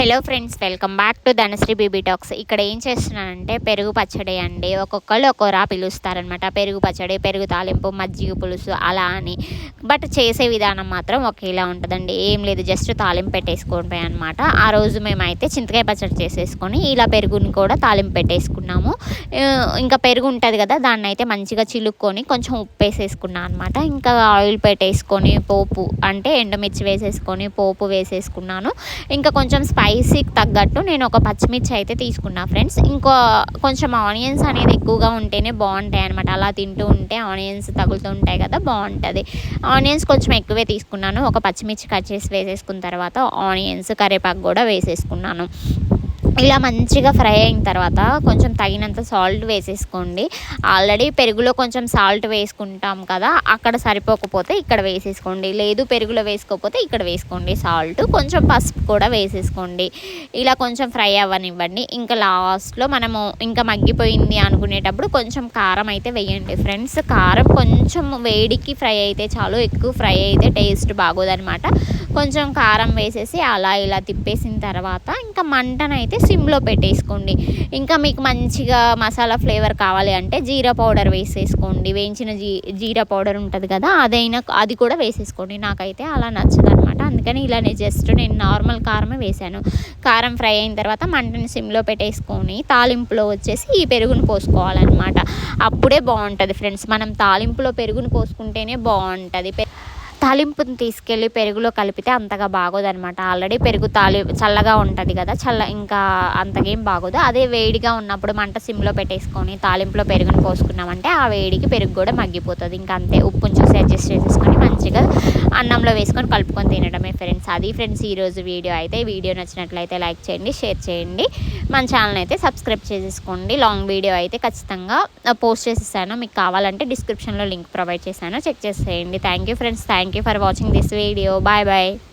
Hello friends, welcome back to Dhanashree baby talks. ఇక్కడ ఏం చేస్తున్నానంటే పెరుగు పచ్చడి అండి. ఒక్కొక్కళ్ళు ఒక్కోరా పిలుస్తారనమాట. పెరుగు పచ్చడి, పెరుగు తాలింపు, మజ్జిగ పులుసు అలా అని. బట్ చేసే విధానం మాత్రం ఒకేలా ఉంటుందండి. ఏం లేదు, జస్ట్ తాలింపు పెట్టేసుకోవడమే అనమాట. ఆ రోజు మేమైతే చింతకాయ పచ్చడి చేసేసుకొని ఇలా పెరుగుని కూడా తాలింపు పెట్టేసుకున్నాము. ఇంకా పెరుగు ఉంటుంది కదా, దాన్ని అయితే మంచిగా చిలుక్కొని కొంచెం ఉప్పు వేసేసుకున్నాను అనమాట. ఇంకా ఆయిల్ పెట్టేసుకొని పోపు అంటే ఎండుమిర్చి వేసేసుకొని పోపు వేసేసుకున్నాను. ఇంకా కొంచెం స్పైసీకి తగ్గట్టు నేను ఒక పచ్చిమిర్చి అయితే తీసుకున్నా ఫ్రెండ్స్. కొంచెం ఆనియన్స్ అనేది ఎక్కువగా ఉంటేనే బాగుంటాయి అనమాట. అలా తింటూ ఉంటే ఆనియన్స్ తగులుతూ ఉంటాయి కదా, బాగుంటుంది. ఆనియన్స్ కొంచెం ఎక్కువే తీసుకున్నాను. ఒక పచ్చిమిర్చి కట్ చేసి వేసేసుకున్న తర్వాత ఆనియన్స్, కరివేపాకు కూడా వేసేసుకున్నాను. ఇలా మంచిగా ఫ్రై అయిన తర్వాత కొంచెం తగినంత సాల్ట్ వేసేసుకోండి. ఆల్రెడీ పెరుగులో కొంచెం సాల్ట్ వేసుకుంటాం కదా, అక్కడ సరిపోకపోతే ఇక్కడ వేసేసుకోండి. లేదు పెరుగులో వేసుకోకపోతే ఇక్కడ వేసుకోండి సాల్ట్. కొంచెం పసుపు కూడా వేసేసుకోండి. ఇలా కొంచెం ఫ్రై అవ్వనివ్వండి. ఇంకా లాస్ట్లో మనము ఇంకా మగ్గిపోయింది అనుకునేటప్పుడు కొంచెం కారం అయితే వేయండి ఫ్రెండ్స్. కారం కొంచెం వేడికి ఫ్రై అయితే చాలు, ఎక్కువ ఫ్రై అయితే టేస్ట్ బాగోదనమాట. కొంచెం కారం వేసేసి అలా ఇలా తిప్పేసిన తర్వాత ఇంకా మంటనైతే సిమ్లో పెట్టేసుకోండి. ఇంకా మీకు మంచిగా మసాలా ఫ్లేవర్ కావాలి అంటే జీరా పౌడర్ వేసేసుకోండి. వేయించిన జీరా పౌడర్ ఉంటుంది కదా, అది కూడా వేసేసుకోండి. నాకైతే అలా నచ్చదనమాట, అందుకని ఇలానే జస్ట్ నేను నార్మల్ కారమే వేసాను. కారం ఫ్రై అయిన తర్వాత మంటని సిమ్లో పెట్టేసుకొని తాలింపులో వచ్చేసి ఈ పెరుగును పోసుకోవాలన్నమాట. అప్పుడే బాగుంటుంది ఫ్రెండ్స్. మనం తాలింపులో పెరుగును పోసుకుంటేనే బాగుంటుంది. తాలింపుని తీసుకెళ్ళి పెరుగులో కలిపితే అంతగా బాగోదనమాట. ఆల్రెడీ పెరుగు చల్లగా ఉంటుంది కదా, ఇంకా అంతగేం బాగోదు. అదే వేడిగా ఉన్నప్పుడు మంట సిమ్లో పెట్టేసుకొని తాలింపులో పెరుగుని పోసుకున్నామంటే ఆ వేడికి పెరుగు కూడా మగ్గిపోతుంది. ఇంకా అంతే, ఉప్పుని చూసి అడ్జస్ట్ చేసేసుకొని మంచిగా అన్నంలో వేసుకొని కలుపుకొని తినడమే ఫ్రెండ్స్. అది ఫ్రెండ్స్ ఈరోజు వీడియో అయితే. వీడియో నచ్చినట్లయితే లైక్ చేయండి, షేర్ చేయండి, మన ఛానల్ అయితే సబ్స్క్రైబ్ చేసేసుకోండి. లాంగ్ వీడియో అయితే ఖచ్చితంగా పోస్ట్ చేసేసాను. మీకు కావాలంటే డిస్క్రిప్షన్లో లింక్ ప్రొవైడ్ చేశాను, చెక్ చేసేయండి. Thank you friends. Thank you for watching this video. Bye bye.